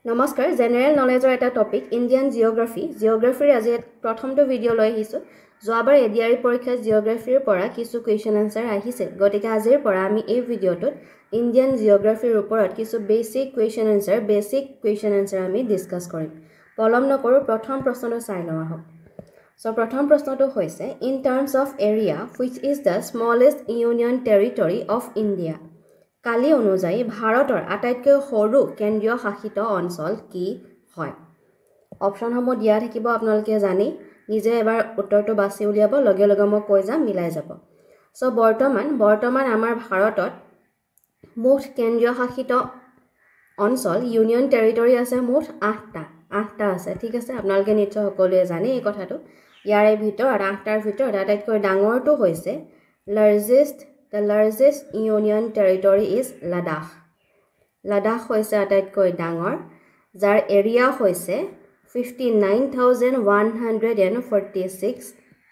নমস্কাৰ জেনাৰেল নলেজৰ এটা topic Indian জিঅ'গ্ৰাফিৰ আজি প্ৰথমটো ভিডিঅ' লৈ আহিছোঁ যোৱাবাৰ এডিআৰই পৰীক্ষাত জিঅ'গ্ৰাফিৰ পৰা কিছু কুৱেশ্যন আনসাৰ আহিছে গতিকে আজিৰ পৰা আমি এই ভিডিঅ'টোত ইণ্ডিয়ান জিঅ'গ্ৰাফিৰ ওপৰত কিছু বেসিক কুৱেশ্যন আনসাৰ আমি ডিসকাস কৰিম পলম নকৰো প্ৰথম প্ৰশ্নটো চাই লওঁ আহক সো প্ৰথম প্ৰশ্নটো হৈছে in terms of area which is the smallest union territory of India কালি অনুযায়ী ভাৰতৰ আটাইতকৈ সৰু কেন্দ্ৰীয় শাসিত অঞ্চল কি হয় অপচনসমূহ দিয়া থাকিব আপোনালোকে জানি নিজে এবাৰ উত্তৰটো বাছি উলিয়াব লগে লগে মই কৈ যাম মিলাই যাব সো বৰ্তমান আমাৰ ভাৰতত মুঠ কেন্দ্ৰীয় শাসিত অঞ্চল ইউনিয়ন টেৰিটৰি আছে মুঠ 8টা আছে ঠিক আছে আপোনালোকে নিশ্চয় সকলোৱে জানে এই কথাটো ইয়াৰে ভিতৰত 8টাৰ ভিতৰত আটাইতকৈ ডাঙৰটো হৈছে The largest union territory is Ladakh. Ladakh hoise ataitকৈ ডাঙৰ যাৰ এৰিয়া হৈছে 59,146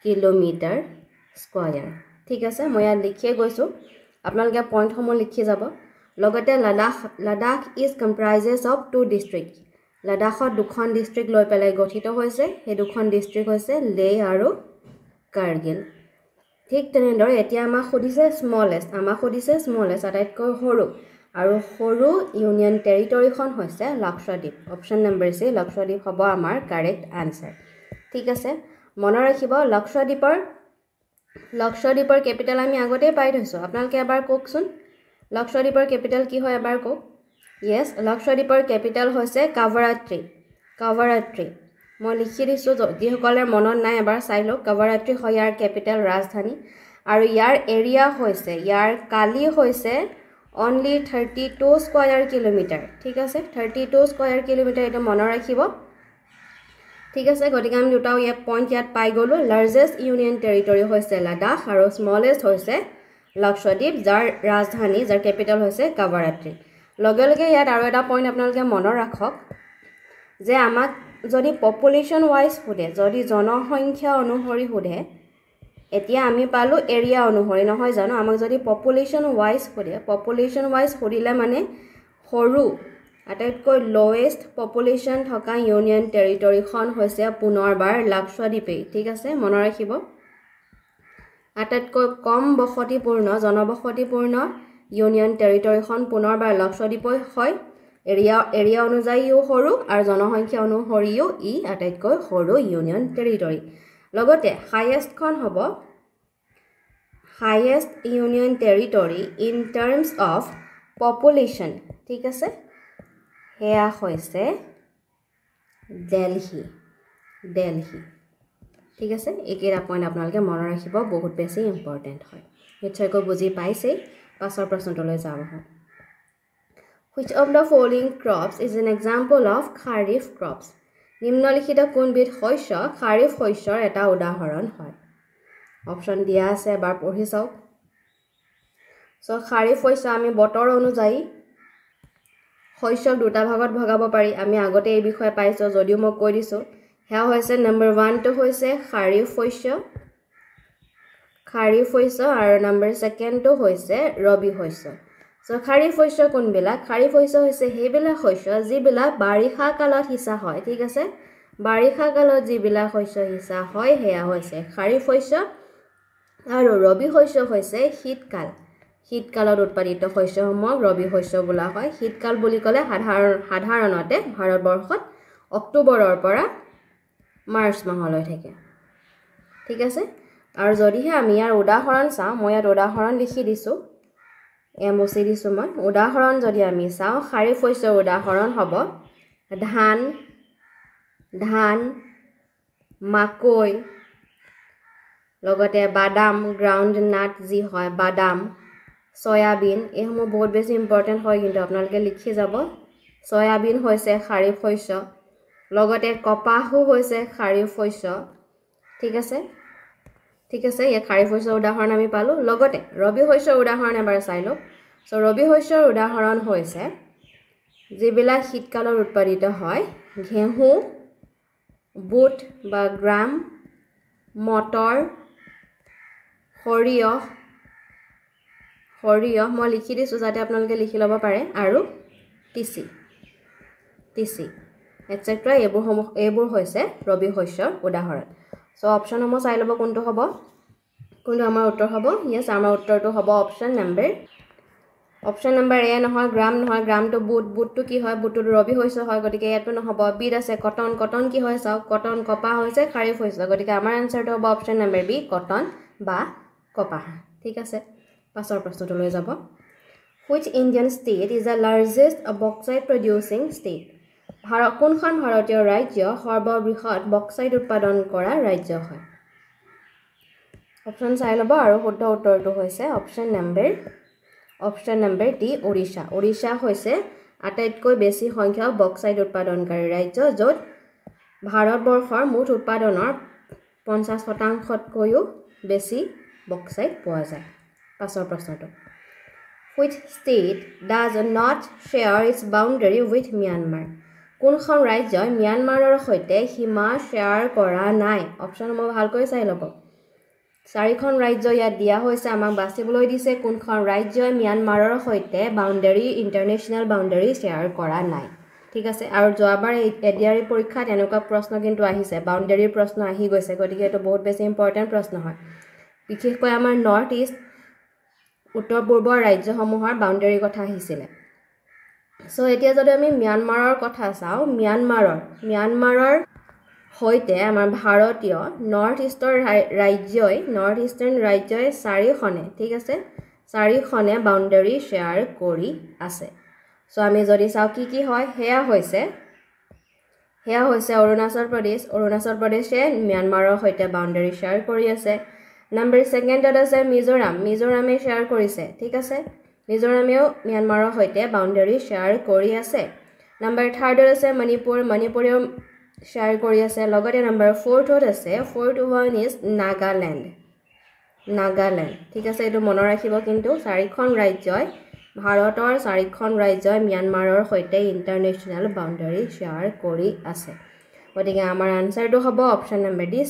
কিলোমিটাৰ স্কয়াৰ ঠিক আছে মই ইয়াত লিখিয়ে গৈছো আপোনালোকে পইণ্টসমূহ লিখি যাব লগতে Ladakh is comprises of two districts লাডাখত দুখন ডিস্ট্ৰিক্ট লৈ পেলাই গঠিত হৈছে এই দুখন ডিস্ট্ৰিক্ট হৈছে লে আৰু কাৰ্গিল ঠিক তেনেদৰে এতিয়া আমাক খুদিছে স্মলেষ্ট আটাইতকৈ সৰু আৰু সৰু ইউনিয়ন টেৰিটৰিখন হৈছে লক্ষদ্বীপ অপচন নম্বৰ সি লক্ষদ্বীপ হ'ব আমাৰ কাৰেক্ট আনসাৰ ঠিক আছে মনত ৰাখিব লক্ষদ্বীপৰ ক্যাপিটেল আমি আগতে পাই থৈছো আপোনালোকে এবাৰ কোকচোন লক্ষদ্বীপৰ ক্যাপিটেল কি হয় এবাৰ কোক yes লক্ষদ্বীপৰ ক্যাপিটেল হৈছে কাভাৰাত্ৰি মই লিখি দিছো যদি সকলে মনত নাই এবাৰ চাই লওক কাভাৰাত্ৰি হয় ইয়াৰ ক্যাপিটেল ৰাজধানী আৰু ইয়াৰ এৰিয়া হৈছে ইয়াৰ কালি হৈছে only 32 স্কয়াৰ কিলোমিটাৰ ঠিক আছে 32 স্কয়াৰ কিলোমিটাৰ এটা মনত ৰাখিব ঠিক আছে গতিকে আমি দুটা পইণ্ট ইয়াত পাই গলো লাৰ্জেষ্ট ইউনিয়ন টেৰিটৰি হৈছে লাডাখ আৰু স্মলেষ্ট হৈছে লক্ষদ্বীপ যাৰ ৰাজধানী যাৰ ক্যাপিটেল হৈছে কাভাৰাত্ৰি লগে লগে ইয়াত আৰু এটা পইণ্ট আপোনালোকে মনত ৰাখক যে আমাক যদি পপুলেশন ওয়াইজ হোদে যদি জনসংখ্যা অনুসৰি হোদে এতিয়া আমি পালো এৰিয়া অনুসৰি নহয় জানো আমাক যদি পপুলেশন ওয়াইজ হোদিলে মানে সৰু আটাইতকৈ লোৱেষ্ট পপুলেশন থকা ইউনিয়ন টেৰিটৰিখন হৈছে পুনৰবাৰ লক্ষদ্বীপে ঠিক আছে মনত ৰাখিব আটাইতকৈ কম জনবসতিপূৰ্ণ ইউনিয়ন টেৰিটৰিখন পুনৰবাৰ লক্ষদ্বীপে হয় এৰিয়া অনুযায়ীও সৰু আৰু জনসংখ্যা অনুসৰিও ই আটাইতকৈ সৰু ইউনিয়ন টেৰিটৰি লগতে হাইয়েষ্টখন হ'ব highest union territory in terms of population ঠিক আছে হেয়া হৈছে দিল্লী ঠিক আছে একেটা পইণ্ট আপোনালোকে মনত ৰাখিব বহুত বেছি ইম্পৰ্টেন্ট হয় নিশ্চয়কৈ বুজি পাইছে পাছৰ প্ৰশ্নটোলৈ যাওঁ আহক Which of the following crops is an example of kharif crops? নিম্নলিখিত কোনবিধ শস্য খাৰিফ শস্যৰ এটা উদাহৰণ হয় অপচন দিয়া আছে এবাৰ পঢ়ি চাওক সো খাৰিফ শস্য আমি বতৰ অনুযায়ী শস্যক দুটা ভাগত ভগাব পাৰি আমি আগতে এই বিষয়ে পাইছো যদিও মই কৈ দিছো হেয়া হৈছে নম্বৰ 1 টো হৈছে খাৰিফ শস্য আৰু নম্বৰ 2 টো হৈছে ৰবি শস্য সো খাৰিফ শস্য কোনবিলাক খাৰিফ শস্য হৈছে হেবিলাক শস্য যিবিলাক বাৰিষা কালত হিসা হয় ঠিক আছে বাৰিষা কালত যিবিলাক শস্য হিসা হয় হেয়া হৈছে খাৰিফ শস্য আৰু ৰবি শস্য হৈছে শীতকালত উৎপাদিত শস্যসমূহক ৰবি শস্য বোলা হয় শীতকাল বুলি ক'লে সাধাৰণতে ভাৰতবৰ্ষত অক্টোবৰৰ পৰা মাৰ্চ মাহলৈ থাকে ঠিক আছে আৰু যদিহে আমি ইয়াৰ উদাহৰণ চাওঁ মই ইয়াত উদাহৰণ লিখি দিছো এমচি দিছো মই উদাহৰণ যদি আমি চাওঁ খাৰিফ শস্যৰ উদাহৰণ হ'ব ধান মাকৈ লগতে বাদাম গ্ৰাউণ্ড নাট যি হয় বাদাম সয়াবিন এইসমূহ বহুত বেছি ইম্পৰ্টেন্ট হয় কিন্তু আপোনালোকে লিখি যাব সয়াবিন হৈছে খাৰিফ শস্য লগতে কপাহো হৈছে খাৰিফ শস্য ঠিক আছে এই খাৰিফ শস্যৰ উদাহৰণ আমি পালো লগতে ৰবি শস্যৰ উদাহৰণ এবাৰ চাই লওক সো ৰবি শস্যৰ উদাহৰণ হৈছে যিবিলাক শীতকালত উৎপাদিত হয় ঘেঁহু বুট বা গ্ৰাম মটৰ সৰিয়হ মই লিখি দিছো যাতে আপোনালোকে লিখি ল'ব পাৰে আৰু তিচি তিচি এটসেট্ৰা এইবোৰ হৈছে ৰবি শস্যৰ উদাহৰণ সো অপচনসমূহ চাই ল'ব কোনটো হ'ব কোনটো আমাৰ উত্তৰ হ'ব ইয়েস আমাৰ উত্তৰটো হ'ব অপচন নম্বৰ এ নহয় গ্ৰামটো বুটটো কি হয় বুটটো ৰবি শস্য হয় গতিকে এটো নহব বিট আছে কটন কি হয় চাও কটন কপাহ হৈছে খাৰিফ শস্য গতিকে আমাৰ আনসাৰটো হ'ব অপচন নম্বৰ বি কটন বা কপাহ ঠিক আছে পাছৰ প্ৰশ্নটো লৈ যাব Which Indian state is the largest bauxite producing state? কোনখন ভাৰতীয় ৰাজ্য সৰ্ববৃহৎ বক্সাইট উৎপাদন কৰা ৰাজ্য হয় অপচন চাই ল'ব আৰু শুদ্ধ উত্তৰটো হৈছে অপচন নম্বৰ ডি ওড়িশা হৈছে আটাইতকৈ বেছি সংখ্যক বক্সাইট উৎপাদনকাৰী ৰাজ্য য'ত ভাৰতবৰ্ষৰ মুঠ উৎপাদনৰ 50%তকৈও বেছি বক্সাইট পোৱা যায় পাছৰ প্ৰশ্নটো Which state does not share its boundary with Myanmar? কোনখন ৰাজ্যই ম্যানমাৰৰ সৈতে সীমা শ্বেয়াৰ কৰা নাই অপচনসমূহ ভালকৈ চাই ল'ব চাৰিখন ৰাজ্য ইয়াত দিয়া হৈছে আমাক বাছিবলৈ দিছে কোনখন ৰাজ্যই ম্যানমাৰৰ সৈতে ইন্টাৰনেশ্যনেল বাউণ্ডাৰী শ্বেয়াৰ কৰা নাই ঠিক আছে আৰু যোৱাবাৰ এডিআৰই পৰীক্ষাত এনেকুৱা প্ৰশ্ন কিন্তু আহিছে বাউণ্ডাৰীৰ প্ৰশ্ন আহি গৈছে গতিকে এটো বহুত বেছি ইম্পৰ্টেন্ট প্ৰশ্ন হয় বিশেষকৈ আমাৰ নৰ্থ ইষ্ট উত্তৰ পূৰ্বৰ ৰাজ্যসমূহৰ বাউণ্ডাৰীৰ কথা আহিছিল সো এতিয়া যদি আমি ম্যানমাৰৰ কথা চাও ম্যানমাৰৰ হয়তে আমাৰ ভাৰতীয় নৰ্থ ইষ্টাৰ্ণ ৰাজ্যই চাৰিখনে ঠিক আছে চাৰিখনে বাউণ্ডাৰী শ্বেয়াৰ কৰি আছে সো আমি যদি চাও কি হয় হেয়া হৈছে অৰুণাচল প্ৰদেশে ম্যানমাৰৰ সৈতে বাউণ্ডাৰী শ্বেয়াৰ কৰি আছে নম্বৰ 2ত আছে মিজোৰামে শ্বেয়াৰ কৰিছে ঠিক আছে মিজোৰামেও ম্যানমাৰৰ সৈতে বাউণ্ডাৰী শ্বেয়াৰ কৰি আছে নম্বৰ 3ত আছে মণিপুৰেও শ্বেয়াৰ কৰি আছে লগতে নম্বৰ 4ত আছে 4th one is নাগালেণ্ড ঠিক আছে এটো মনত ৰাখিব কিন্তু চাৰিখন ৰাজ্যই ভাৰতৰ চাৰিখন ৰাজ্যই ম্যানমাৰৰ সৈতে ইন্টাৰনেশ্যনেল বাউণ্ডাৰী শ্বেয়াৰ কৰি আছে গতিকে আমাৰ আনসাৰটো হ'ব অপচন নম্বৰ ডি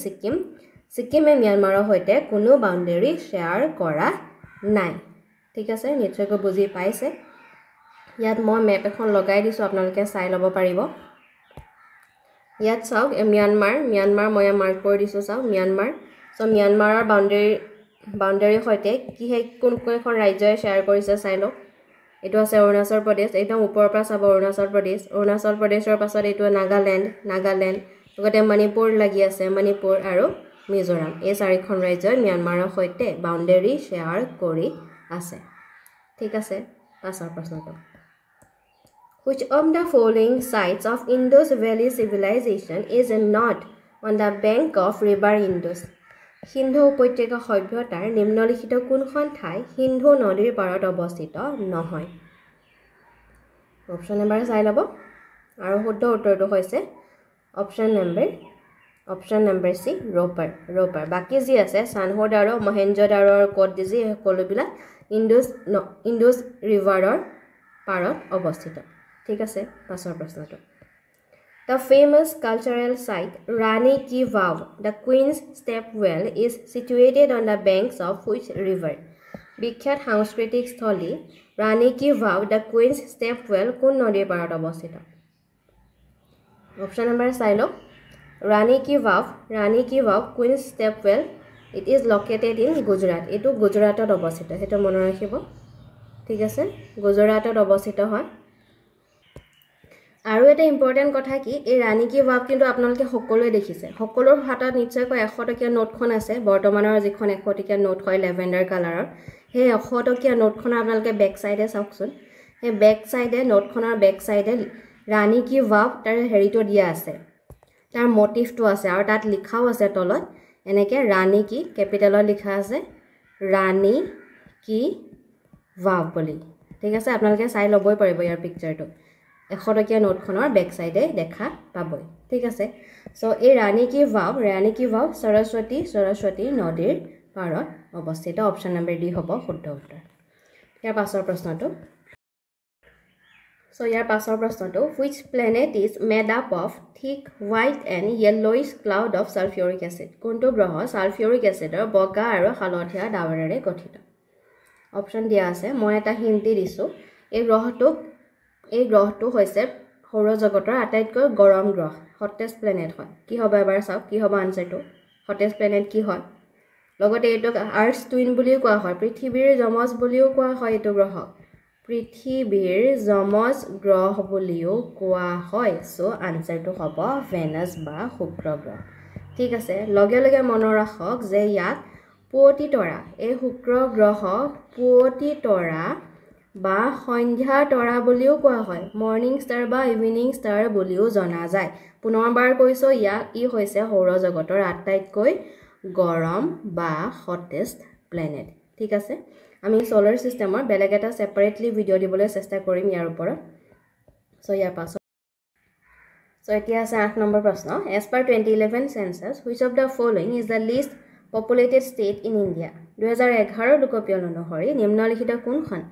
সিকিমে ম্যানমাৰৰ সৈতে কোনো বাউণ্ডাৰী শ্বেয়াৰ কৰা নাই ঠিক আছে নিশ্চয়কৈ বুজি পাইছে ইয়াত মই মেপ এখন লগাই দিছো আপোনালোকে চাই ল'ব পাৰিব ইয়াত চাওক ম্যানমাৰ মই মাৰ্ক কৰি দিছো চাওক ম্যানমাৰ সো ম্যানমাৰৰ বাউণ্ডাৰী সৈতে কোনখন ৰাজ্যই শ্বেয়াৰ কৰিছে চাই লওক এটো আছে অৰুণাচল প্ৰদেশ একদম ওপৰৰ পৰা চাব অৰুণাচল প্ৰদেশৰ পাছত এটো নাগালেণ্ড লগতে মণিপুৰ লাগি আছে মণিপুৰ আৰু মিজোৰাম এই চাৰিখন ৰাজ্যই ম্যানমাৰৰ সৈতে বাউণ্ডাৰী শ্বেয়াৰ কৰি আছে ঠিক আছে পাছৰ প্ৰশ্নটো Which of the following sites of Indus Valley Civilization is not on the bank of river Indus? Sindhu উপত্যকা সভ্যতাৰ নিম্নলিখিত কোনখন ঠাই সিন্ধু নদীৰ পাৰত অৱস্থিত নহয় অপচন নম্বৰ চাই ল'ব আৰু শুদ্ধ উত্তৰটো হৈছে অপচন নম্বৰ সি ৰোপাৰ বাকি যি আছে সানহোদাৰো মহেঞ্জোদাৰোৰ কোড দিজি সকলোবিলাক ইণ্ডus ৰিভাৰৰ পাৰত অৱস্থিত ঠিক আছে পাছৰ প্ৰশ্নটো The famous cultural site Rani Ki Vav, the Queen's Step Well, is situated on the banks of which river? বিখ্যাত সাংস্কৃতিক স্থলী Rani Ki Vav, the Queen's Step Well, কোন নদীৰ পাৰত অৱস্থিত অপচন নম্বৰ চাই লওক Rani Ki Vav, Queen's Step Well, it is located in Gujarat. এটো গুজৰাটত অৱস্থিত হেটো মনত ৰাখিব ঠিক আছে গুজৰাটত অৱস্থিত হয় আৰু এটা ইম্পৰ্টেন্ট কথা কি এই ৰাণী কি ভাৱ কিন্তু আপোনালোকে সকলোৱে দেখিছে সকলোৰ হাতত নিশ্চয়কৈ 100 টকীয়া নোটখন আছে বৰ্তমানৰ যিখন 100 টকীয়া নোট হয় লেভেণ্ডাৰ কালাৰৰ সেই 100 টকীয়া নোটখন আপোনালোকে বেক সাইডে চাওকচোন এই বেক সাইডে নোটখনৰ বেক সাইডে ৰাণী কি ভাৱ তাৰ হেৰিটো দিয়া আছে তাৰ মোটিভটো আছে আৰু তাত লিখাও আছে তলত এনেকে ৰাণী কি ক্যাপিটালত লিখা আছে ৰাণী কি ভাৱ বুলি ঠিক আছে আপোনালোকে চাই ল'বই পাৰিব ইয়াৰ পিকচাৰটো 100 টকীয়া নোটখনৰ বেক সাইডে দেখা পাবই ঠিক আছে সো এই ৰাণী কি ভাৱ সৰস্বতী নদীৰ পাৰত অৱস্থিত অপচন নম্বৰ ডি হ'ব শুদ্ধ উত্তৰ ইয়াৰ পাছৰ প্ৰশ্নটো which planet is made up of thick white and yellowish cloud of sulfuric acid কোনটো গ্ৰহ সালফিউৰিক এসিডৰ বগা আৰু হালধীয়া ডাৱৰেৰে গঠিত অপচন দিয়া আছে মই এটা হিন্ট দিছো এই গ্ৰহটো হৈছে সৌৰজগতৰ আটাইতকৈ গৰম গ্ৰহ হটেষ্ট প্লেনেট হয় কি হ'ব এবাৰ চাওক কি হ'ব আনসাৰটো হটেষ্ট প্লেনেট কি হয় লগতে এইটোক আৰ্থ টুইন বুলিও কোৱা হয় পৃথিৱীৰ যমজ বুলিও কোৱা হয় এইটো গ্ৰহক পৃথিৱীৰ যমজ গ্ৰহ বুলিও কোৱা হয় সো আনসাৰটো হ'ব ভেনাছ বা শুক্ৰ গ্ৰহ ঠিক আছে লগে লগে মনত ৰাখক যে ইয়াক পুৱতি তৰা এই শুক্ৰ গ্ৰহক পুৱতি তৰা বা সন্ধ্যা তৰা বুলিও কোৱা হয় মৰ্নিং ষ্টাৰ বা ইভিনিং ষ্টাৰ বুলিও জনা যায় পুনৰবাৰ কৈছো ই হৈছে সৌৰজগতৰ আটাইতকৈ গৰম বা হটেষ্ট প্লেনেট ঠিক আছে আমি সোলাৰ সিস্টেমৰ বেলেগ এটা সেপাৰেটলি ভিডিও দিবলৈ চেষ্টা কৰিম ইয়াৰ ওপৰত সো ইয়াৰ পাছত সো এতিয়া আছে 8 নম্বৰ প্ৰশ্ন as per 2011 census which of the following is the least populated state in India 2011 লোকপিয়ল অনুসৰি নিম্নলিখিত কোনখন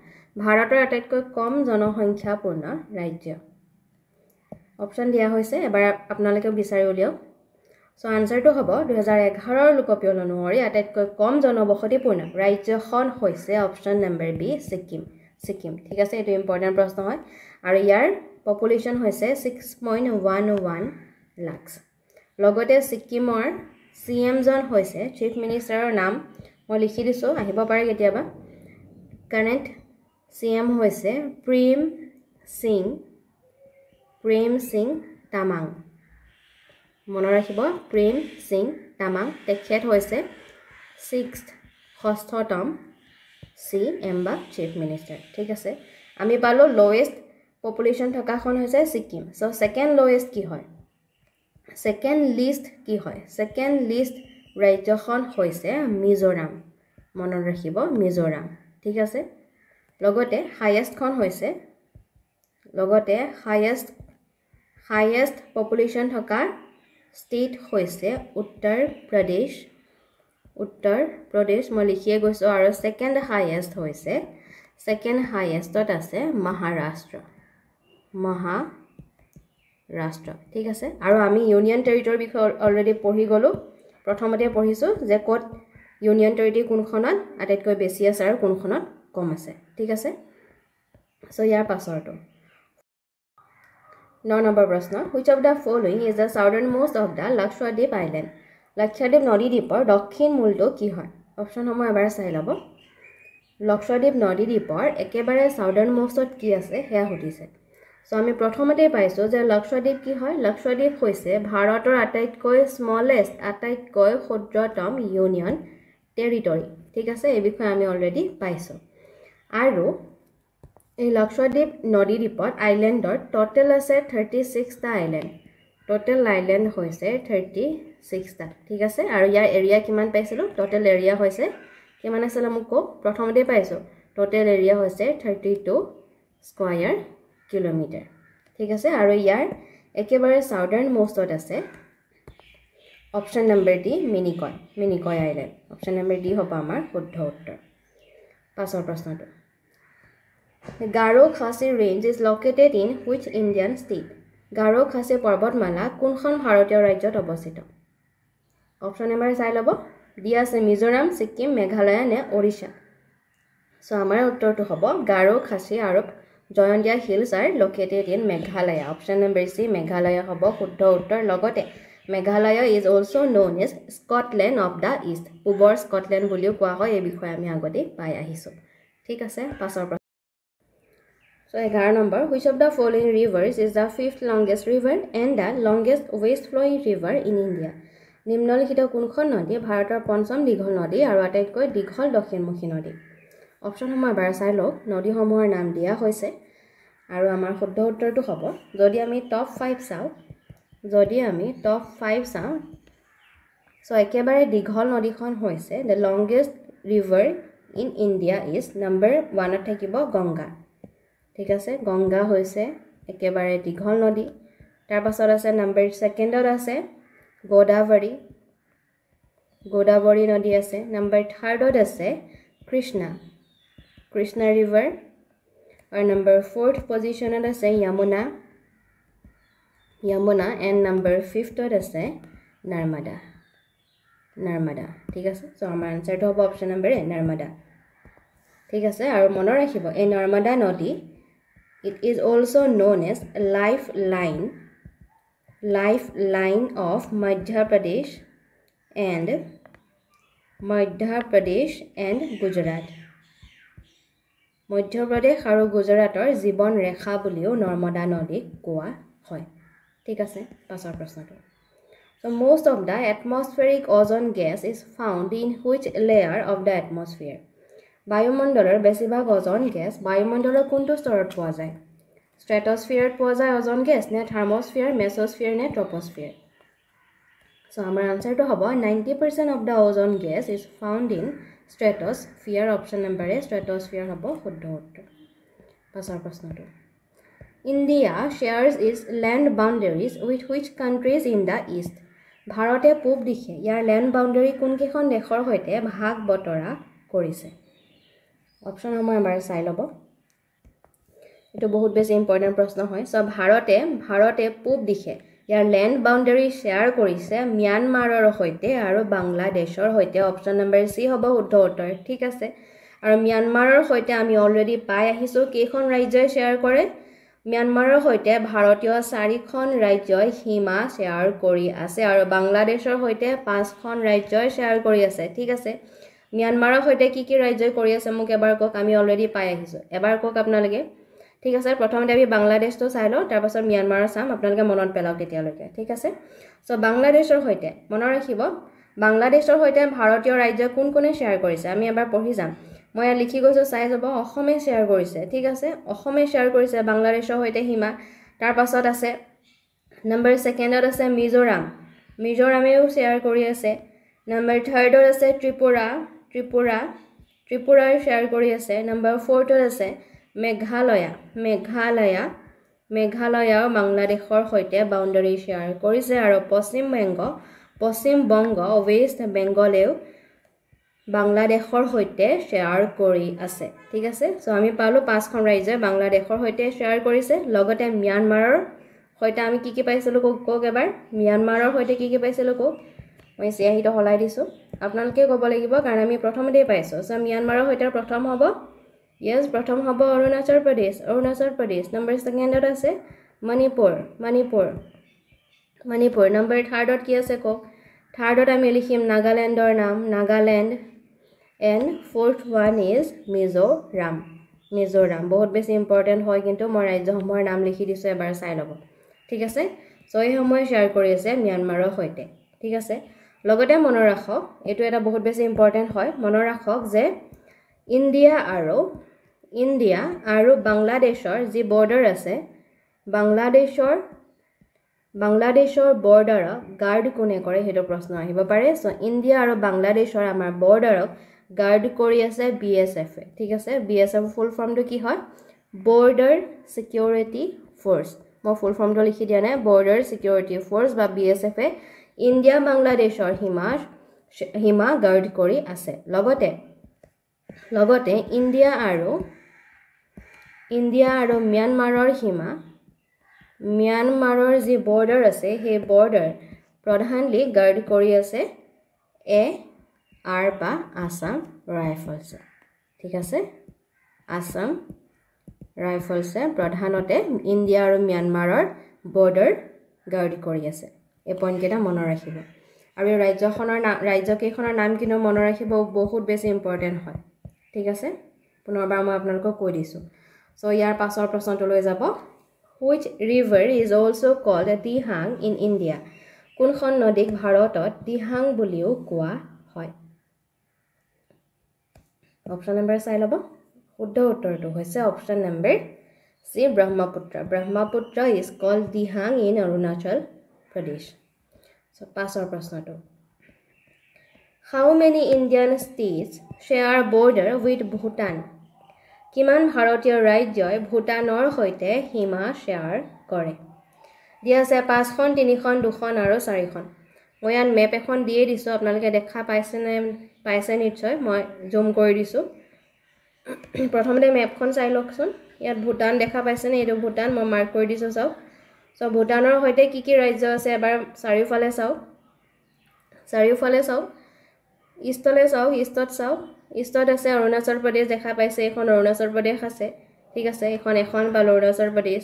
ভাৰতৰ আটাইতকৈ কম জনসংখ্যাপূৰ্ণ ৰাজ্য অপচন দিয়া হৈছে এবাৰ আপোনালোকে বিচাৰি উলিয়াওক সো আনসাৰটো হ'ব 2011 লোকপিয়ল অনুসৰি আটাইতকৈ কম জনবসতিপূৰ্ণ ৰাজ্যখন হৈছে অপচন নম্বৰ বি সিকিম ঠিক আছে এটো ইম্পৰ্টেন্ট প্ৰশ্ন হয় আৰু ইয়াৰ পপুলেশন হৈছে 6.11 লাখ লগতে সিকিমৰ সিএম জন হৈছে চিফ মিনিষ্টাৰৰ নাম মই লিখি দিছো আহিব পাৰে কেতিয়াবা কাৰেন্ট সিএম হৈছে প্ৰেম সিং তামাং মনত ৰাখিব প্ৰেম সিং তামাং তেখেত হৈছে 6th সিএম বা চিফ মিনিষ্টাৰ ঠিক আছে আমি পালো লোৱেষ্ট পপুলেশন থকাখন হৈছে সিকিম সো সেকেন্ড লোৱেষ্ট কি হয় সেকেন্ড লিষ্ট কি হয় সেকেন্ড লিষ্ট ৰাজ্যখন হৈছে মিজোৰাম মনত ৰাখিব মিজোৰাম ঠিক আছে লগতে হাইয়েষ্ট খন হৈছে লগতে হাইয়েষ্ট পপুলেশন থকা ষ্টেট হৈছে উত্তৰ প্ৰদেশ মই লিখিয়ে গৈছো আৰু সেকেন্ড হাইয়েষ্টত আছে মহাৰাষ্ট্ৰ ঠিক আছে আৰু আমি ইউনিয়ন টেৰিটৰি বিষয়ে অলৰেডি পঢ়ি গলো প্ৰথমতে পঢ়িছো যে কোট ইউনিয়ন টেৰিটৰি কোনখনত আটাইতকৈ বেছি আছে আৰু কোনখনত কম আছে ঠিক আছে সো ইয়াৰ পাছৰটো 9 নম্বৰ প্ৰশ্ন which of the following is the southernmost of the Lakshadweep island Lakshadweep নদী দ্বীপৰ দক্ষিণ মূলটো কি হয় অপচন সমূহ এবাৰ চাই লব লাক্ষাদ্বীপ নদী দ্বীপৰ একেবাৰে সাউদাৰ্ণমোষ্টত কি আছে হেয়া সুধিছে সো আমি প্ৰথমতে পাইছো যে লাক্ষাদ্বীপ কি হয় লাক্ষাদ্বীপ হৈছে ভাৰতৰ আটাইতকৈ স্মলেষ্ট আটাইতকৈ ক্ষুদ্ৰতম ইউনিয়ন টেৰিটৰি ঠিক আছে এই বিষয়ে আমি অলৰেডি পাইছো আৰু এই লাক্ষাদ্বীপ নদী দ্বীপত আইল্যান্ডৰ টোটাল আছে 36 টা আইল্যান্ড টোটাল আইল্যান্ড হৈছে 36 টা ঠিক আছে আৰু ইয়াৰ এৰিয়া কিমান পাইছিলো টোটাল এৰিয়া হৈছে কিমান আছিল মোক প্ৰথমতে পাইছো টোটাল এৰিয়া হৈছে 32 স্কয়াৰ কিলোমিটাৰ ঠিক আছে আৰু ইয়াৰ একেবাৰে সাউদাৰ্ণ মোষ্টত আছে option number D Minicoy island option number D হ'ব আমাৰ শুদ্ধ উত্তৰ পাছৰ প্ৰশ্নটো Garo Khasi range is located in which Indian state? Garo Khasi পৰ্বতমালা কোনখন ভাৰতীয় ৰাজ্যত অৱস্থিত? অপচন নম্বৰ চাই লব দিয়া আছে মিজোৰাম সিকিম মেঘালয় নে ওড়িশা সো আমাৰ উত্তৰটো হ'ব Garo Khasi আৰু Jaintia hills are located in Meghalaya option number C Meghalaya হ'ব শুদ্ধ উত্তৰ লগতে Meghalaya is also known as Scotland of the East পূবৰ স্কটলেণ্ড বুলিও কোৱা হয় এই বিষয়ে আমি আগতে পাই আহিছো ঠিক আছে পাছৰ So 11 number which of the following rivers is the fifth longest river and the longest west flowing river in India নিম্নলিখিত কোনখন নদী ভাৰতৰ পঞ্চম দীঘল নদী আৰু আটাইতকৈ দীঘল দক্ষিণমুখী নদী অপচন সমূহ এবাৰ চাই লওক নদীসমূহৰ নাম দিয়া হৈছে আৰু আমাৰ শুদ্ধ উত্তৰটো হ'ব যদি আমি টপ 5 চাওঁ সো একেবাৰে দীঘল নদীখন হৈছে the longest river in India is number 1 ত থাকিব গংগা ঠিক আছে গংগা হৈছে একেবাৰে দীঘল নদী তাৰ পাছত আছে নম্বৰ 2ত আছে গোদাবৰী নদী আছে নম্বৰ 3ত আছে কৃষ্ণা ৰিভাৰ আৰু নম্বৰ 4th পজিশনত আছে যমুনা এণ্ড নম্বৰ 5ত আছে নৰ্মদা ঠিক আছে সো আমাৰ আনসাৰটো হ'ব অপচন নম্বৰ এ নৰ্মদা ঠিক আছে আৰু মনত ৰাখিব এই নৰ্মদা নদী It is also known as lifeline of Madhya Pradesh and Gujarat. Madhya Pradesh আৰু গুজৰাটৰ জীৱন ৰেখা বুলিও নৰ্মদা নদীক কোৱা হয় ঠিক আছে পাছৰ প্ৰশ্নটো So most of the atmospheric ozone gas is found in which layer of the atmosphere? বায়ুমণ্ডলৰ বেছিভাগ ওজন গ্যাস বায়ুমণ্ডলৰ কোনটো স্তৰত পোৱা যায় স্ট্ৰেটোস্ফিয়াৰত পোৱা যায় ওজন গ্যাস নে থাৰ্মোস্ফিয়াৰ মেসোস্ফিয়াৰ নে ট্ৰপোস্ফিয়াৰ So our answer to hobo 90% of the ozone gas is found in stratosphere option number A stratosphere hobo শুদ্ধ উত্তৰ পাছৰ প্ৰশ্নটো India shares its land boundaries with which countries in the east ভাৰতে পূব দিশে ইয়াৰ ল্যান্ড বাউন্ডাৰী কোনকেখন দেশৰ সৈতে ভাগ বতৰা কৰিছে অপচন আমাৰ এবাৰ চাই লব এটো বহুত বেছি ইম্পৰ্টেন্ট প্ৰশ্ন হয় সো ভাৰতে পূব দিশে ইয়াৰ ল্যান্ড বাউন্ডাৰী শেয়াৰ কৰিছে মিয়ানমাৰৰ সৈতে আৰু বাংলাদেশৰ সৈতে অপচন নম্বৰ সি হ'ব শুদ্ধ উত্তৰ ঠিক আছে আৰু মিয়ানমাৰৰ সৈতে আমি অলৰেডি পাই আহিছো কেইখন ৰাজ্যই শেয়াৰ কৰে মিয়ানমাৰৰ সৈতে ভাৰতীয় 4খন ৰাজ্যই সীমা শেয়াৰ কৰি আছে আৰু বাংলাদেশৰ সৈতে 5খন ৰাজ্যই শেয়াৰ কৰি আছে ঠিক আছে মিয়ানমাৰৰ সৈতে কি ৰাজ্যই কৰি আছে মোক এবাৰ কক আমি অলৰেডি পাই আহিছো এবাৰ কক আপোনালোকে ঠিক আছে প্ৰথমতে আমি বাংলাদেশটো চাই লও তাৰ পাছত মিয়ানমাৰৰ চাম আপোনালোকে মনত পেলাওক তেতিয়ালৈকে ঠিক আছে সো বাংলাদেশৰ সৈতে মনত ৰাখিব বাংলাদেশৰ সৈতে ভাৰতীয় ৰাজ্য কোনে শেয়াৰ কৰিছে আমি এবাৰ পঢ়ি যাম মই লিখি গৈছো চাই যাব অসমে শেয়াৰ কৰিছে ঠিক আছে অসমে শেয়াৰ কৰিছে বাংলাদেশৰ সৈতে সীমা তাৰ পাছত আছে নম্বৰ 2ত আছে মিজোৰামেও শেয়াৰ কৰি আছে নম্বৰ 3ত আছে ত্ৰিপুৰাৰ শেয়াৰ কৰি আছে নম্বৰ 4ত আছে মেঘালয়া বাংলাদেশৰ সৈতে বাউন্ডাৰী শেয়াৰ কৰিছে আৰু পশ্চিম বংগ ওয়েস্ট বেংগলেও বাংলাদেশৰ সৈতে শেয়াৰ কৰি আছে ঠিক আছে সো আমি পালো 5খন ৰাজ্য বাংলাদেশৰ সৈতে শেয়াৰ কৰিছে লগতে মিয়ানমাৰৰ সৈতে আমি কি পাইছিলো কক এবাৰ মিয়ানমাৰৰ সৈতে কি পাইছিলো কক মই সিয়াহিটো হলাই দিছো আপোনালোকে ক'ব লাগিব কাৰণ আমি প্ৰথমতেই পাইছো সো মিয়ানমাৰৰ সৈতে প্ৰথম হ'ব Yes, প্ৰথম হ'ব অৰুণাচল প্ৰদেশ নম্বৰ 2ত আছে মণিপুৰ নম্বৰ 3ত কি আছে কক 3ত আমি লিখিম নাগালেণ্ডৰ নাম Nagaland and 4th one is Mizoram বহুত বেছি ইম্পৰ্টেন্ট হয় কিন্তু মই ৰাজ্যসমূহৰ নাম লিখি দিছো এবাৰ চাই লব ঠিক আছে সো এই সময় শেয়াৰ কৰি আছে মিয়ানমাৰৰ সৈতে ঠিক আছে লগতে মনত ৰাখক এটো এটা বহুত বেছি ইম্পৰ্টেন্ট হয় মনত ৰাখক যে ইন্ডিয়া আৰু বাংলাদেশৰ যি বৰ্ডাৰ আছে বাংলাদেশৰ বৰ্ডাৰক গাৰ্ড কোনে কৰে হেটো প্ৰশ্ন আহিব পাৰে সো ইন্ডিয়া আৰু বাংলাদেশৰ আমাৰ বৰ্ডাৰক গাৰ্ড কৰি আছে BSF ঠিক আছে BSF ফুল ফৰ্মটো কি হয় বৰ্ডাৰ সিকিউৰিটি ফোৰ্স মই ফুল ফৰ্মটো লিখি দিয়া নাই বৰ্ডাৰ সিকিউৰিটি ফোৰ্স বা BSF ইন্ডিয়া বাংলাদেশৰ সীমা গাৰ্ড কৰি আছে লগতে ইন্ডিয়া আৰু মিয়ানমাৰৰ যি বৰ্ডাৰ আছে সেই বৰ্ডাৰ প্ৰধানলি গাৰ্ড কৰি আছে বা আসাম ৰাইফলছ ঠিক আছে আসাম ৰাইফলছে প্ৰধানতে ইন্ডিয়া আৰু মিয়ানমাৰৰ বৰ্ডাৰ গাৰ্ড কৰি আছে এই পইণ্ট কেইটা মনত ৰাখিব আৰু ৰাজ্যকেইখনৰ নাম কিনো মনত ৰাখিব বহুত বেছি ইম্পৰ্টেন্ট হয় ঠিক আছে পুনৰবাৰ মই আপোনালোকক কৈ দিছো সো ইয়াৰ পাছৰ প্ৰশ্নটো লৈ যাব which river is also called Dihang in India কোনখন নদীক ভাৰতত দিহাং বুলিও কোৱা হয় অপচন নম্বৰ চাই লব শুদ্ধ উত্তৰটো হৈছে option number C Brahmaputra is called Dihang in Arunachal Pradesh so পাছৰ প্ৰশ্নটো How many Indian states share border with Bhutan কিমান ভাৰতীয় ৰাজ্যই ভুটানৰ সৈতে সীমা শেয়াৰ কৰে দিয়া আছে 5খন 3খন 2খন আৰু 4খন মই ইয়াত মেপ এখন দিয়ে দিছো আপোনালোকে দেখা পাইছে নিশ্চয় মই জুম কৰি দিছো প্ৰথমতে মেপখন চাই লওকচোন ইয়াত ভুটান দেখা পাইছে নে এটো ভুটান মই মাৰ্ক কৰি দিছো চাওক সো ভুটানৰ সৈতে কি ৰাজ্য আছে এবাৰ চাৰিওফালে চাওক ইষ্টত আছে অৰুণাচল প্ৰদেশ দেখা পাইছে এখন অৰুণাচল প্ৰদেশ আছে ঠিক আছে এখন পালো অৰুণাচল প্ৰদেশ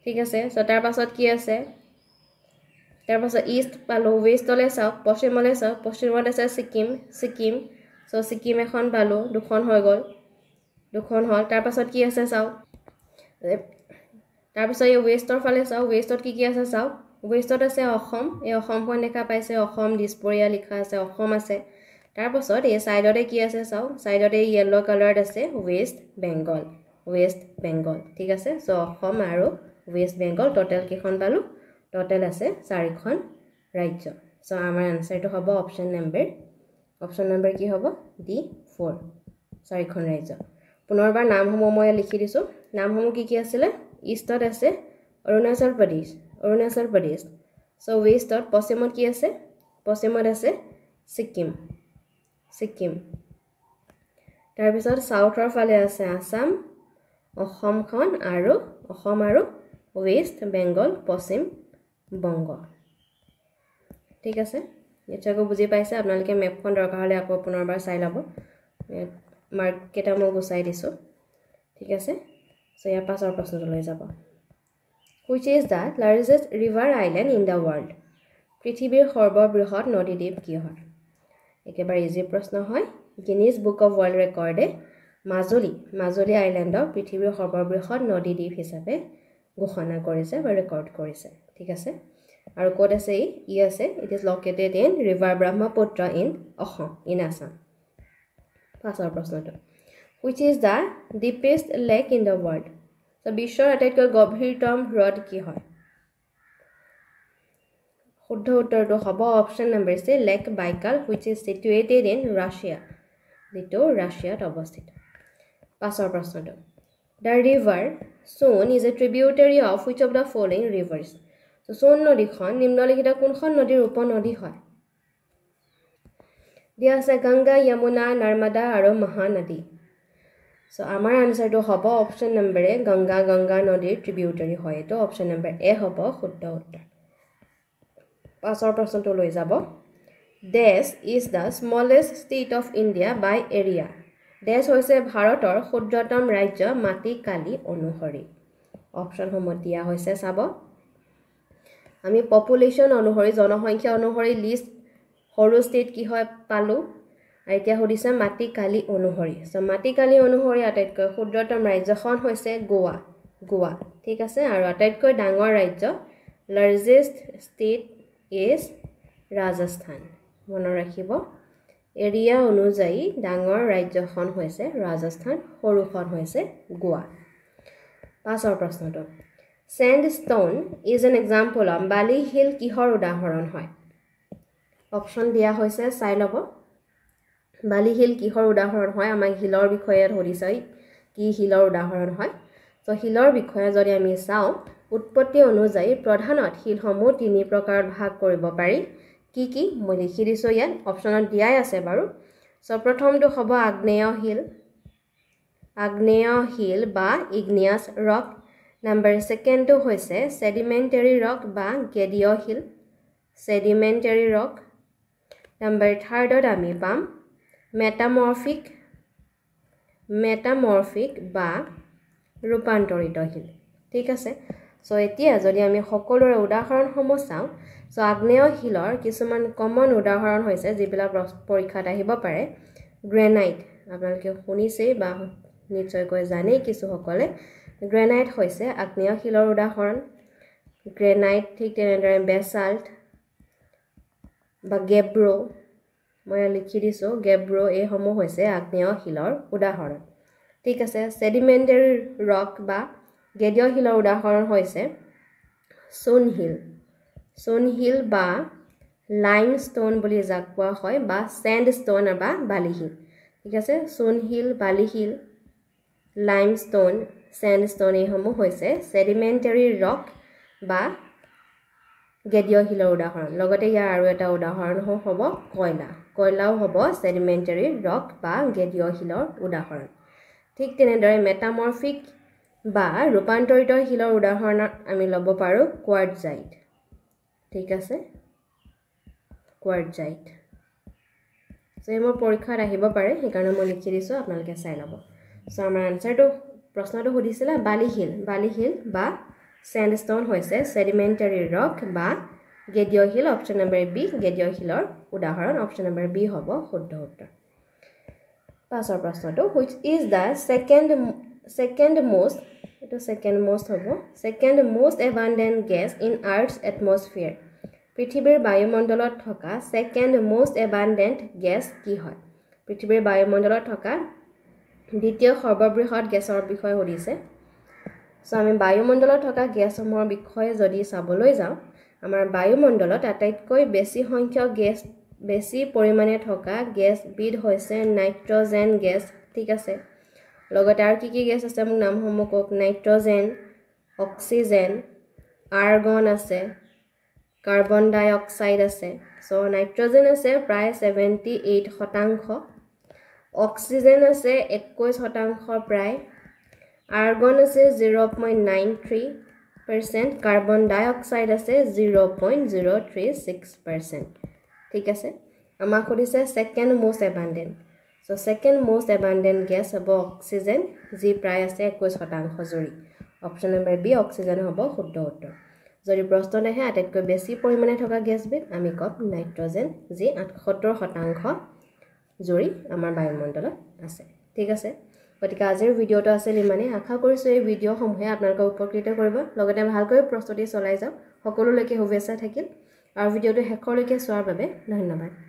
ঠিক আছে সো তাৰ পাছত কি আছে তাৰ পাছত ইষ্ট পালো ওয়েষ্টলে চাওক পশ্চিমলে চাওক পশ্চিমত আছে সিকিম সো সিকিম এখন পালো দুখন হৈ গল দুখন হল তাৰ পাছত কি আছে চাওক তাৰ পাছত এই ওয়েষ্টৰ ফালে চাওক ওয়েষ্টত কি আছে চাওক ওয়েষ্টত আছে অসম এই অসমখন দেখা পাইছে অসম দিছপৰিয়া লিখা আছে অসম আছে তাৰ পাছত এই সাইডতে কি আছে চাওক সাইডতে ইয়েলো কালাৰত আছে ওয়েষ্ট বেংগল ঠিক আছে সো অসম আৰু ওয়েষ্ট বেংগল টোটাল কিখন পালো টোটাল আছে 4খন ৰাজ্য সো আমাৰ আনসাৰটো হ'ব অপচন নম্বৰ কি হ'ব D4 4খন ৰাজ্য পুনৰবাৰ নামসমূহ মই লিখি দিছো নামসমূহ কি আছিল ইষ্টত আছে অৰুণাচল প্ৰদেশ সো ওয়েষ্টত পশ্চিমত কি আছে পশ্চিমত আছে সিকিম তাৰ পিছত সাউথৰ ফালে আছে আসাম অসমখন আৰু ওয়েষ্ট বেংগল পশ্চিম বংগ ঠিক আছে এটাকো বুজি পাইছে আপোনালোকে মেপখন দৰকাৰ হলে আকৌ পুনৰবাৰ চাই লব মাৰ্ক কেটা মই গুচাই দিছো ঠিক আছে সো ইয়াৰ পাছৰ প্ৰশ্নটো লৈ যাব Which is the largest river island in the world? পৃথিৱীৰ সৰ্ববৃহৎ নদীদ্বীপ কি হয় একেবাৰে ইজি প্ৰশ্ন হয় গিনিজ বুক অফ ৱৰ্ল্ড ৰেকৰ্ডে মাজুলী আইল্যান্ডক পৃথিৱীৰ সৰ্ববৃহৎ নদীদ্বীপ হিচাপে ঘোষণা কৰিছে বা ৰেকৰ্ড কৰিছে ঠিক আছে আৰু কোড আছে ই আছে it is located in river Brahmaputra in Assam পাছৰ প্ৰশ্নটো Which is the deepest lake in the world? So বিশ্বৰ আটাইতকৈ গভীৰতম হ্ৰদ কি হয় শুদ্ধ উত্তৰটো হ'ব option number C lake Baikal which is situated in Russia যেটো ৰাছিয়াত অৱস্থিত পাছৰ প্ৰশ্নটো The river Son is a tributary of which of the following rivers? So Son নদীখন নিম্নলিখিত কোনখন নদীৰ উপনদী হয় দিয়া আছে গংগা যমুনা নৰ্মদা আৰু মহানদী সো আমাৰ আনসাৰটো হ'ব অপচন নম্বৰ এ গংগা নদীৰ ট্ৰিবিউটাৰি হয় এটো অপচন নম্বৰ এ হ'ব শুদ্ধ উত্তৰ পাছৰ প্ৰশ্নটো লৈ যাব This is the smallest state of India by area দেশ হৈছে ভাৰতৰ ক্ষুদ্ৰতম ৰাজ্য মাটিকালি অনুসৰি অপচন সমূহ দিয়া হৈছে চাব আমি পপুলেশন অনুসৰি জনসংখ্যা অনুসৰি লিষ্ট সৰু ষ্টেট কি হয় পালো এতিয়া হদিছে মাটিকালি অনুসৰি সো মাটিকালি অনুসৰি আটাইতকৈ ক্ষুদ্ৰতম ৰাজ্যখন হৈছে গোৱা ঠিক আছে আৰু আটাইতকৈ ডাঙৰ ৰাজ্য লাৰ্জেষ্ট ষ্টেট ইজ ৰাজস্থান মনত ৰাখিব এৰিয়া অনুযায়ী ডাঙৰ ৰাজ্যখন হৈছে ৰাজস্থান সৰুখন হৈছে গোৱা পাছৰ প্ৰশ্নটো Sandstone is an example of বালি হিল কিহৰ উদাহৰণ হয় অপচন দিয়া হৈছে চাই লব বালি হিল কিহৰ উদাহৰণ হয় আমাক হিলৰ বিষয়ে ধৰিছই কি হিলৰ উদাহৰণ হয় তো হিলৰ বিষয়ে যদি আমি চাও উৎপত্তি অনুযায়ী প্ৰধানত হিলসমূহ তিনি প্ৰকাৰত ভাগ কৰিব পাৰি কি মই লিখি দিছো ইয়াত অপচনত দিয়াই আছে বাৰু সো প্ৰথমটো হ'ব আগ্নেয় হিল বা ইগনিয়াছ ৰক নাম্বাৰ সেকেন্ডটো হৈছে সেডিমেন্টাৰী ৰক বা গেডিয় হিল সেডিমেন্টাৰী ৰক নাম্বাৰ থাৰ্ডত আমি পাম মেটামৰফিক বা ৰূপান্তৰিত হিল ঠিক আছে সো এতিয়া যদি আমি সকলোৰে উদাহৰণসমূহ চাও সো আগ্নেয় হিলৰ কিছুমান কমন উদাহৰণ হৈছে যিবিলাক পৰীক্ষাত আহিব পাৰে গ্ৰেনাইট আপোনালোকে শুনিছে বা নিশ্চয়কৈ জানে কিছু সকলে গ্ৰেনাইট হৈছে আগ্নেয় হিলৰ উদাহৰণ গ্ৰেনাইট ঠিক তেনেদৰে বেসাল্ট বা গেব্ৰো মই লিখি দিছো গেব্ৰো এই সমূহ হৈছে আগ্নেয় হিলৰ উদাহৰণ ঠিক আছে সেডিমেন্টাৰী ৰক বা গেডিয় হিলৰ উদাহৰণ হৈছে সোনহিল বা লাইমস্টোন বুলি যাক কোৱা হয় বা স্যান্ডস্টোন বা বালিহিল ঠিক আছে সোনহিল বালিহিল লাইমস্টোন স্যান্ডস্টোন এই সমূহ হৈছে সেডিমেন্টাৰী ৰক বা গেডিয় হিলৰ উদাহৰণ লগতে ইয়াৰ আৰু এটা উদাহৰণ হ'ব কয়লাও হ'ব সেডিমেন্টাৰী ৰক বা গেডিয় হিলৰ উদাহৰণ ঠিক তেনেদৰে মেটামৰফিক বা ৰূপান্তৰিত হিলৰ উদাহৰণ আমি ল'ব পাৰো কোৱাৰ্টজাইট ঠিক আছে কোৱাৰ্টজাইট সো মোৰ পৰীক্ষাত আহিব পাৰে সেইকাৰণে মই লিখি দিছো আপোনালোকে চাই ল'ব সো আমাৰ আনসাৰটো প্ৰশ্নটো সুধিছিলে বালি হিল বা স্যান্ডস্টোন হৈছে সেডিমেন্টাৰী ৰক বা গেডিয় হিল অপচন নম্বৰ বি গেডিয় হিলৰ উদাহৰণ অপচন নম্বৰ বি হ'ব শুদ্ধ উত্তৰ পাছৰ প্ৰশ্নটো which is the second most abundant gas in earth's atmosphere পৃথিৱীৰ বায়ুমণ্ডলত থকা second most abundant gas কি হয় পৃথিৱীৰ বায়ুমণ্ডলত থকা দ্বিতীয় সৰ্ববৃহৎ গেছৰ বিষয়ে সুধিছে সো আমি বায়ুমণ্ডলত থকা গেছসমূহৰ বিষয়ে যদি চাবলৈ যাওঁ আমাৰ বায়ুমণ্ডলত আটাইতকৈ বেছি সংখ্যক গেছ বেছি পৰিমাণে থকা গেছ বিধ হৈছে নাইট্ৰজেন গেছ ঠিক আছে লগতে আৰু কি গেছ আছে মোক নামসমূহ কক নাইট্ৰজেন অক্সিজেন আৰ্গন আছে কাৰ্বন ডাই অক্সাইড আছে সো নাইট্ৰজেন আছে প্ৰায় 78% অক্সিজেন আছে 21% প্ৰায় আৰ্গন আছে 0.93% কাৰ্বন ডাই অক্সাইড আছে 0.036% ঠিক আছে আমাক সুধিছে second most abundant so second most abundant gas হ'ব অক্সিজেন যি প্ৰায় আছে 21% জুৰি অপচন নম্বৰ বি অক্সিজেন হ'ব শুদ্ধ উত্তৰ যদি প্ৰশ্ন দেখে আটাইতকৈ বেছি পৰিমাণে থকা গ্যাছবিধ আমি কম নাইট্ৰজেন যি 78% জুৰি আমাৰ বায়ুমণ্ডলত আছে ঠিক আছে গতিকে আজিৰ ভিডিওটো আছিল ইমানে আশা কৰিছো এই ভিডিওসমূহে আপোনালোকক উপকৃত কৰিব লগতে ভালকৈ প্ৰস্তুতি চলাই যাওক সকলোলৈকে শুভেচ্ছা থাকিল আৰু ভিডিওটো শেষলৈকে চোৱাৰ বাবে ধন্যবাদ